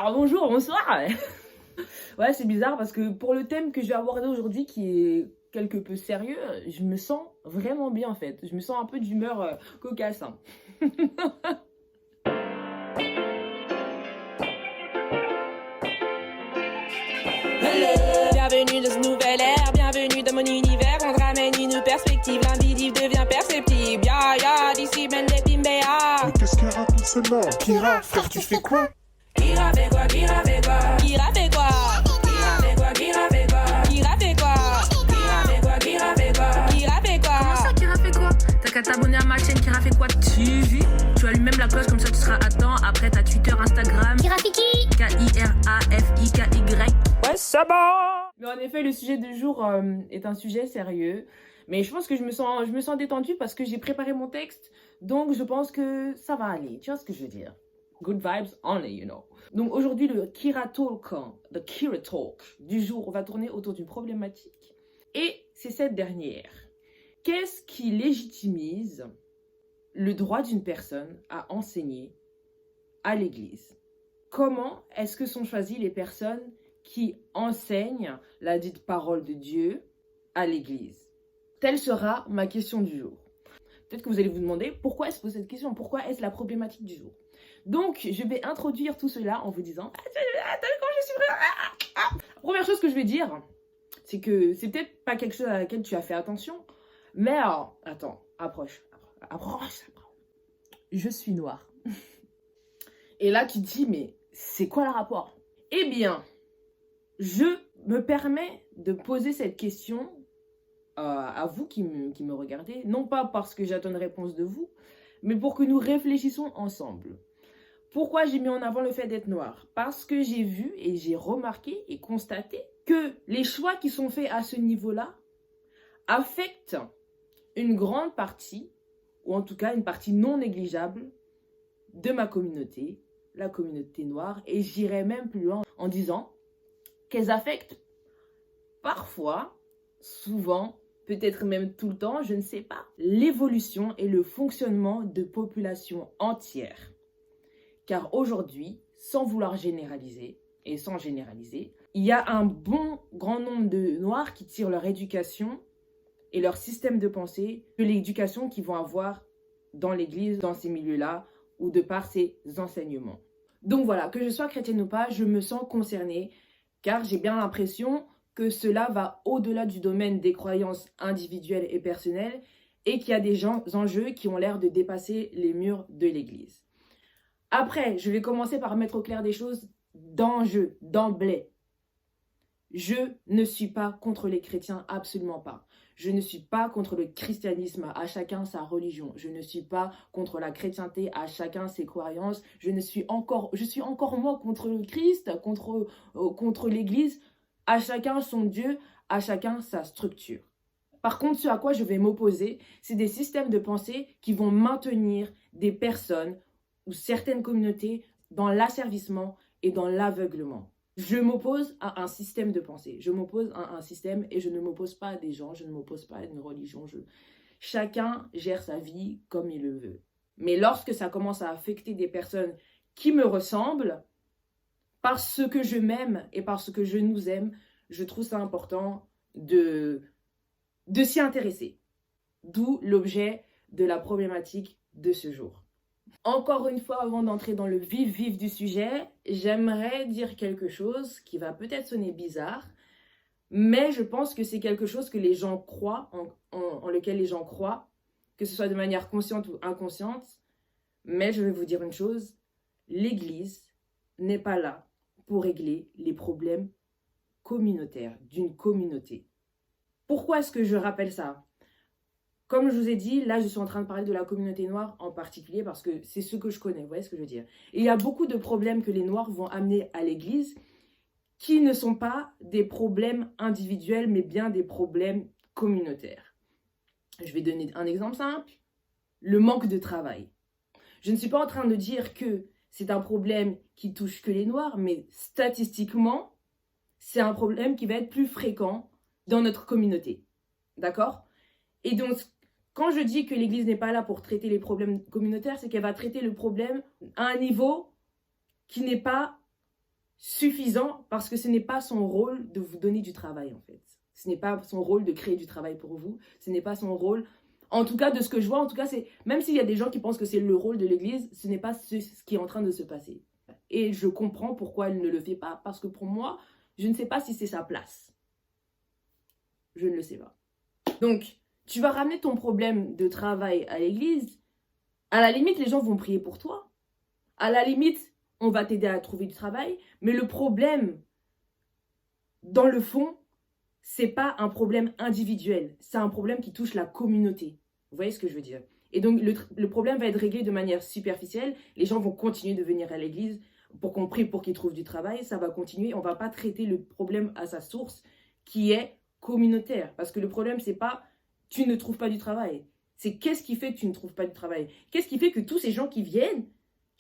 Alors bonjour, bonsoir. Ouais, c'est bizarre parce que pour le thème que je vais aborder aujourd'hui, qui est quelque peu sérieux, je me sens vraiment bien en fait. Je me sens un peu d'humeur cocasse, hein. Hello. Bienvenue dans ce nouvel ère, bienvenue dans mon univers. On te ramène une perspective, l'invisible devient perceptible. Ya ya, d'ici ben des Pimbéa. Mais qu'est-ce qu'elle raconte celle-là? Kira, frère, tu fais quoi? Kira fait quoi, Kira fait quoi? Kira fait quoi? Kira fait quoi, Kira fait quoi? Kira fait quoi? Kira fait quoi, Kira fait quoi? Kira fait quoi? Comment ça, Kira fait quoi? T'as qu'à t'abonner à ma chaîne Kira fait quoi TV. Tu allumes même la cloche, comme ça tu seras à temps. Après t'as Twitter, Instagram. Kirafiki K-I-R-A-F-I-K-Y. Ouais, c'est bon. Mais en effet, le sujet du jour est un sujet sérieux. Mais je pense que je me sens détendue parce que j'ai préparé mon texte. Donc je pense que ça va aller. Tu vois ce que je veux dire? Good vibes only, you know. Donc aujourd'hui, le Kira Talk, the Kira Talk du jour va tourner autour d'une problématique. Et c'est cette dernière. Qu'est-ce qui légitimise le droit d'une personne à enseigner à l'église? Comment est-ce que sont choisies les personnes qui enseignent la dite parole de Dieu à l'église? Telle sera ma question du jour. Peut-être que vous allez vous demander pourquoi est-ce que cette question, pourquoi est-ce la problématique du jour? Donc, je vais introduire tout cela en vous disant La première chose que je vais dire, c'est que c'est peut-être pas quelque chose à laquelle tu as fait attention, mais alors, attends, approche. Je suis noire. Et là, tu te dis, mais c'est quoi le rapport? Eh bien, je me permets de poser cette question à vous qui me regardez, non pas parce que j'attends une réponse de vous, mais pour que nous réfléchissons ensemble. Pourquoi j'ai mis en avant le fait d'être noir? Parce que j'ai vu et j'ai remarqué et constaté que les choix qui sont faits à ce niveau-là affectent une grande partie, ou en tout cas une partie non négligeable de ma communauté, la communauté noire, et j'irai même plus loin en disant qu'elles affectent parfois, souvent, peut-être même tout le temps, je ne sais pas, l'évolution et le fonctionnement de populations entières. Car aujourd'hui, sans vouloir généraliser, et sans généraliser, il y a un bon grand nombre de Noirs qui tirent leur éducation et leur système de pensée de l'éducation qu'ils vont avoir dans l'église, dans ces milieux-là, ou de par ces enseignements. Donc voilà, que je sois chrétienne ou pas, je me sens concernée, car j'ai bien l'impression que cela va au-delà du domaine des croyances individuelles et personnelles, et qu'il y a des enjeux qui ont l'air de dépasser les murs de l'église. Après, je vais commencer par mettre au clair des choses d'emblée. Je ne suis pas contre les chrétiens, absolument pas. Je ne suis pas contre le christianisme, à chacun sa religion. Je ne suis pas contre la chrétienté, à chacun ses croyances. Je suis encore moins contre le Christ, contre l'Église. À chacun son Dieu, à chacun sa structure. Par contre, ce à quoi je vais m'opposer, c'est des systèmes de pensée qui vont maintenir des personnes ou certaines communautés dans l'asservissement et dans l'aveuglement. Je m'oppose à un système de pensée. Je m'oppose à un système et je ne m'oppose pas à des gens, je ne m'oppose pas à une religion. Chacun gère sa vie comme il le veut. Mais lorsque ça commence à affecter des personnes qui me ressemblent, parce que je m'aime et parce que je nous aime, je trouve ça important de s'y intéresser. D'où l'objet de la problématique de ce jour. Encore une fois, avant d'entrer dans le vif du sujet, j'aimerais dire quelque chose qui va peut-être sonner bizarre, mais je pense que c'est quelque chose que les gens croient, en lequel les gens croient, que ce soit de manière consciente ou inconsciente. Mais je vais vous dire une chose, l'Église n'est pas là pour régler les problèmes communautaires d'une communauté. Pourquoi est-ce que je rappelle ça? Comme je vous ai dit, là, je suis en train de parler de la communauté noire en particulier parce que c'est ce que je connais, vous voyez ce que je veux dire? Et il y a beaucoup de problèmes que les Noirs vont amener à l'Église qui ne sont pas des problèmes individuels, mais bien des problèmes communautaires. Je vais donner un exemple simple. Le manque de travail. Je ne suis pas en train de dire que c'est un problème qui touche que les Noirs, mais statistiquement, c'est un problème qui va être plus fréquent dans notre communauté. D'accord? Et donc, quand je dis que l'Église n'est pas là pour traiter les problèmes communautaires, c'est qu'elle va traiter le problème à un niveau qui n'est pas suffisant parce que ce n'est pas son rôle de vous donner du travail, en fait. Ce n'est pas son rôle de créer du travail pour vous. Ce n'est pas son rôle, en tout cas de ce que je vois, en tout cas, c'est même s'il y a des gens qui pensent que c'est le rôle de l'Église, ce n'est pas ce qui est en train de se passer. Et je comprends pourquoi elle ne le fait pas, parce que pour moi, je ne sais pas si c'est sa place. Je ne le sais pas. Donc, tu vas ramener ton problème de travail à l'Église. À la limite, les gens vont prier pour toi. À la limite, on va t'aider à trouver du travail. Mais le problème, dans le fond, c'est pas un problème individuel. C'est un problème qui touche la communauté. Vous voyez ce que je veux dire? Et donc, le problème va être réglé de manière superficielle. Les gens vont continuer de venir à l'église pour qu'on prie pour qu'ils trouvent du travail. Ça va continuer. On ne va pas traiter le problème à sa source qui est communautaire. Parce que le problème, c'est pas tu ne trouves pas du travail. C'est qu'est-ce qui fait que tu ne trouves pas du travail? Qu'est-ce qui fait que tous ces gens qui viennent,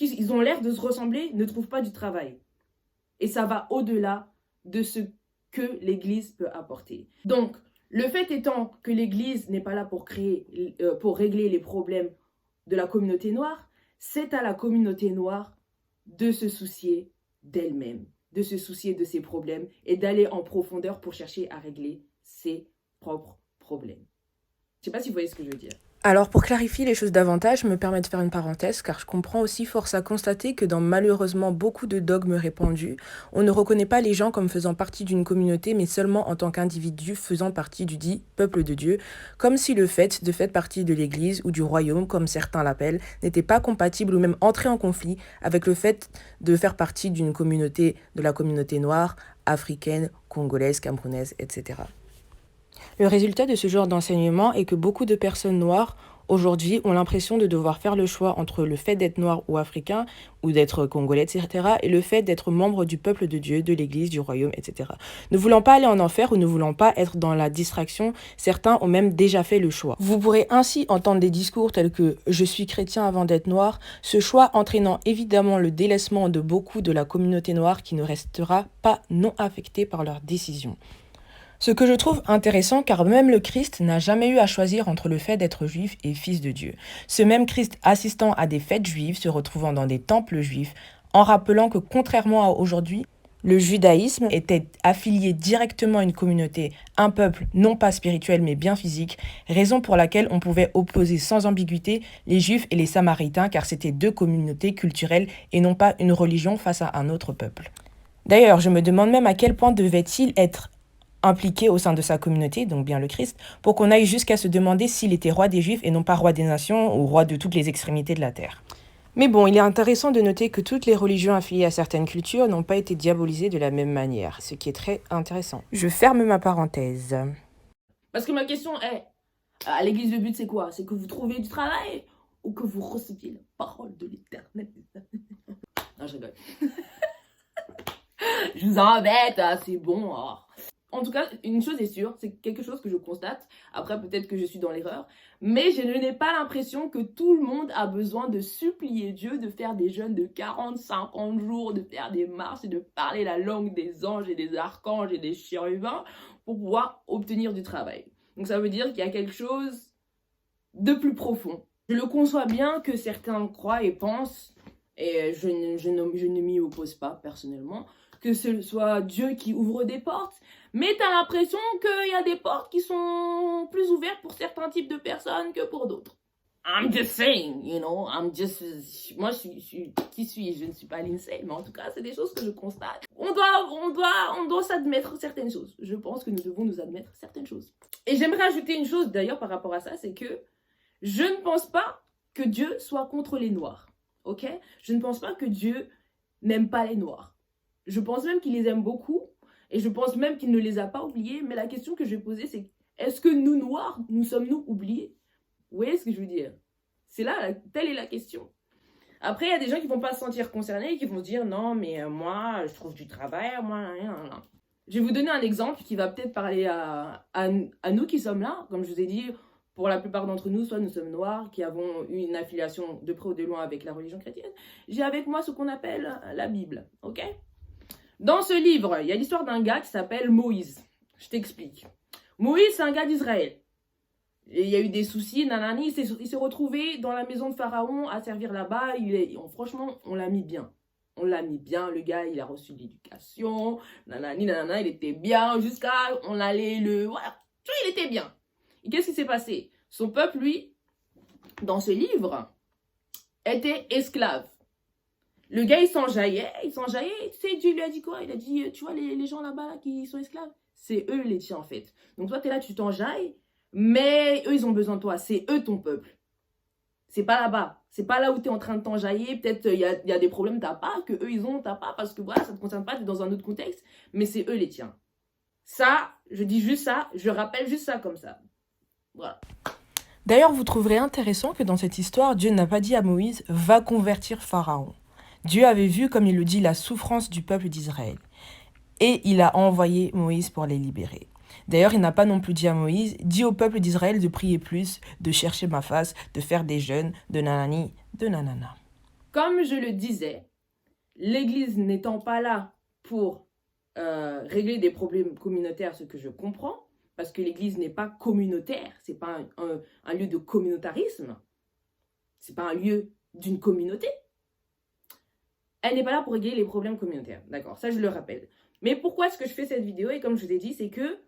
ils ont l'air de se ressembler, ne trouvent pas du travail? Et ça va au-delà de ce que l'Église peut apporter. Donc, le fait étant que l'Église n'est pas là pour régler les problèmes de la communauté noire, c'est à la communauté noire de se soucier d'elle-même, de se soucier de ses problèmes et d'aller en profondeur pour chercher à régler ses propres problèmes. Je ne sais pas si vous voyez ce que je veux dire. Alors pour clarifier les choses davantage, je me permets de faire une parenthèse car je comprends aussi force à constater que dans malheureusement beaucoup de dogmes répandus, on ne reconnaît pas les gens comme faisant partie d'une communauté mais seulement en tant qu'individus faisant partie du dit peuple de Dieu, comme si le fait de faire partie de l'église ou du royaume comme certains l'appellent n'était pas compatible ou même entrer en conflit avec le fait de faire partie d'une communauté, de la communauté noire, africaine, congolaise, camerounaise, etc. Le résultat de ce genre d'enseignement est que beaucoup de personnes noires, aujourd'hui, ont l'impression de devoir faire le choix entre le fait d'être noir ou africain, ou d'être congolais, etc., et le fait d'être membre du peuple de Dieu, de l'Église, du royaume, etc. Ne voulant pas aller en enfer ou ne voulant pas être dans la distraction, certains ont même déjà fait le choix. Vous pourrez ainsi entendre des discours tels que « je suis chrétien avant d'être noir », ce choix entraînant évidemment le délaissement de beaucoup de la communauté noire qui ne restera pas non affectée par leurs décisions. Ce que je trouve intéressant car même le Christ n'a jamais eu à choisir entre le fait d'être juif et fils de Dieu. Ce même Christ assistant à des fêtes juives, se retrouvant dans des temples juifs, en rappelant que contrairement à aujourd'hui, le judaïsme était affilié directement à une communauté, un peuple non pas spirituel mais bien physique, raison pour laquelle on pouvait opposer sans ambiguïté les juifs et les samaritains car c'était deux communautés culturelles et non pas une religion face à un autre peuple. D'ailleurs, je me demande même à quel point devait-il être impliqué au sein de sa communauté, donc bien le Christ, pour qu'on aille jusqu'à se demander s'il était roi des Juifs et non pas roi des nations ou roi de toutes les extrémités de la terre. Mais bon, il est intéressant de noter que toutes les religions affiliées à certaines cultures n'ont pas été diabolisées de la même manière, ce qui est très intéressant. Je ferme ma parenthèse. Parce que ma question est, à l'église, le but c'est quoi? C'est que vous trouviez du travail ou que vous receviez la parole de l'Éternel? Non, je rigole. Je vous embête, c'est bon. Oh. En tout cas, une chose est sûre, c'est quelque chose que je constate. Après, peut-être que je suis dans l'erreur. Mais je n'ai pas l'impression que tout le monde a besoin de supplier Dieu, de faire des jeûnes de 40, 50 jours, de faire des marches et de parler la langue des anges et des archanges et des chérubins pour pouvoir obtenir du travail. Donc ça veut dire qu'il y a quelque chose de plus profond. Je le conçois bien que certains croient et pensent, et je ne m'y oppose pas personnellement, que ce soit Dieu qui ouvre des portes, mais tu as l'impression qu'il y a des portes qui sont plus ouvertes pour certains types de personnes que pour d'autres. I'm just saying, you know, moi, qui suis-je? Je ne suis pas l'INSEE, mais en tout cas, c'est des choses que je constate. On doit s'admettre certaines choses. Je pense que nous devons nous admettre certaines choses. Et j'aimerais ajouter une chose, d'ailleurs, par rapport à ça, c'est que je ne pense pas que Dieu soit contre les Noirs, ok? Je ne pense pas que Dieu n'aime pas les Noirs. Je pense même qu'il les aime beaucoup et je pense même qu'il ne les a pas oubliés. Mais la question que je vais poser, c'est est-ce que nous, Noirs, nous sommes-nous oubliés? Vous voyez ce que je veux dire? C'est là, telle est la question. Après, il y a des gens qui ne vont pas se sentir concernés et qui vont se dire non, mais moi, je trouve du travail, moi, rien. Je vais vous donner un exemple qui va peut-être parler à nous qui sommes là. Comme je vous ai dit, pour la plupart d'entre nous, soit nous sommes noirs, qui avons eu une affiliation de près ou de loin avec la religion chrétienne. J'ai avec moi ce qu'on appelle la Bible, ok? Dans ce livre, il y a l'histoire d'un gars qui s'appelle Moïse. Je t'explique. Moïse, c'est un gars d'Israël. Et il y a eu des soucis, nanani, il s'est retrouvé dans la maison de Pharaon à servir là-bas. Franchement, on l'a mis bien. On l'a mis bien, le gars, il a reçu de l'éducation, nanani, nanana, il était bien, jusqu'à, on allait voilà, tu vois, il était bien. Et qu'est-ce qui s'est passé? Son peuple, lui, dans ce livre, était esclave. Le gars, il s'enjaillait, tu sais, Dieu lui a dit quoi? Il a dit, tu vois, les gens là-bas, là, qui sont esclaves, c'est eux les tiens, en fait. Donc toi, t'es là, tu t'enjailles, mais eux, ils ont besoin de toi, c'est eux ton peuple. C'est pas là-bas. C'est pas là où tu es en train de t'enjailler. Peut-être il y a des problèmes, t'as pas, que eux ils ont, t'as pas, parce que voilà, ça te concerne pas, tu es dans un autre contexte, mais c'est eux les tiens. Ça, je dis juste ça, je rappelle juste ça comme ça. Voilà. D'ailleurs, vous trouverez intéressant que dans cette histoire, Dieu n'a pas dit à Moïse « va convertir Pharaon ». Dieu avait vu, comme il le dit, la souffrance du peuple d'Israël. Et il a envoyé Moïse pour les libérer. D'ailleurs, il n'a pas non plus dit à Moïse « dis au peuple d'Israël de prier plus, de chercher ma face, de faire des jeûnes, de nanani, de nanana ». Comme je le disais, l'Église n'étant pas là pour régler des problèmes communautaires, ce que je comprends, parce que l'Église n'est pas communautaire, c'est pas un lieu de communautarisme, c'est pas un lieu d'une communauté. Elle n'est pas là pour régler les problèmes communautaires, d'accord, ça je le rappelle. Mais pourquoi est-ce que je fais cette vidéo? Et comme je vous ai dit, c'est que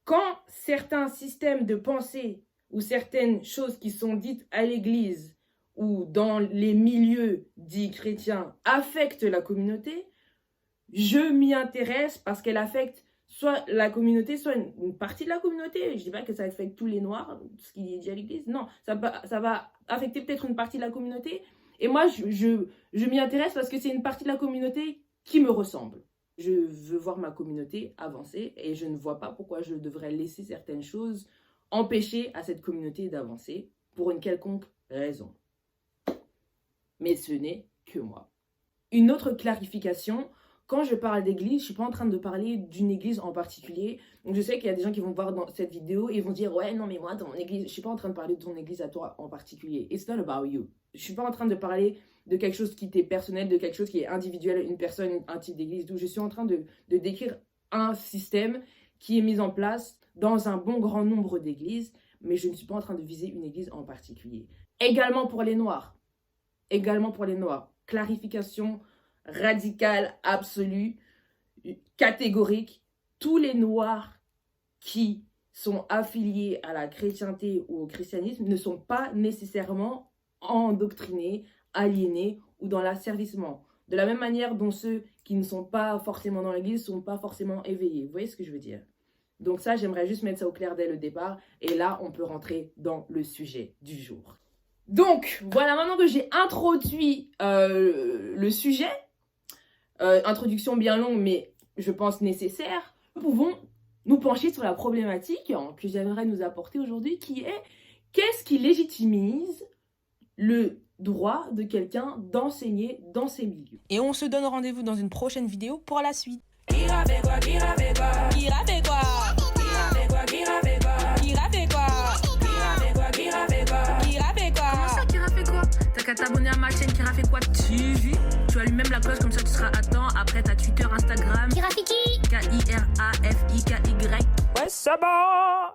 quand certains systèmes de pensée ou certaines choses qui sont dites à l'Église ou dans les milieux dits chrétiens affectent la communauté, je m'y intéresse parce qu'elle affecte soit la communauté, soit une partie de la communauté. Je ne dis pas que ça affecte tous les Noirs, ce qui est dit à l'Église. Non, ça va affecter peut-être une partie de la communauté. Et moi, je m'y intéresse parce que c'est une partie de la communauté qui me ressemble. Je veux voir ma communauté avancer et je ne vois pas pourquoi je devrais laisser certaines choses empêcher à cette communauté d'avancer pour une quelconque raison. Mais ce n'est que moi. Une autre clarification, quand je parle d'église, je ne suis pas en train de parler d'une église en particulier. Donc je sais qu'il y a des gens qui vont voir dans cette vidéo et vont dire « ouais, non mais moi, dans mon église, je ne suis pas en train de parler de ton église à toi en particulier. It's not about you. » Je ne suis pas en train de parler de quelque chose qui t'est personnel, de quelque chose qui est individuel, une personne, un type d'église. Donc je suis en train de décrire un système qui est mis en place dans un bon grand nombre d'églises, mais je ne suis pas en train de viser une église en particulier. Également pour les Noirs. Également pour les Noirs. Clarification radicale, absolue, catégorique. Tous les Noirs qui sont affiliés à la chrétienté ou au christianisme ne sont pas nécessairement endoctrinés, aliénés ou dans l'asservissement. De la même manière dont ceux qui ne sont pas forcément dans l'église ne sont pas forcément éveillés. Vous voyez ce que je veux dire? Donc ça, j'aimerais juste mettre ça au clair dès le départ. Et là, on peut rentrer dans le sujet du jour. Donc, voilà, maintenant que j'ai introduit le sujet, introduction bien longue, mais je pense nécessaire, nous pouvons nous pencher sur la problématique que j'aimerais nous apporter aujourd'hui, qui est qu'est-ce qui légitimise le droit de quelqu'un d'enseigner dans ces milieux. Et on se donne rendez-vous dans une prochaine vidéo pour la suite. T'as qu'à t'abonner à ma chaîne Kira fait quoi TV. Tu allumes même la cloche comme ça tu seras à temps. Après t'as Twitter, Instagram. Kirafiki K-I-R-A-F-I-K-Y. Ouais, ça va.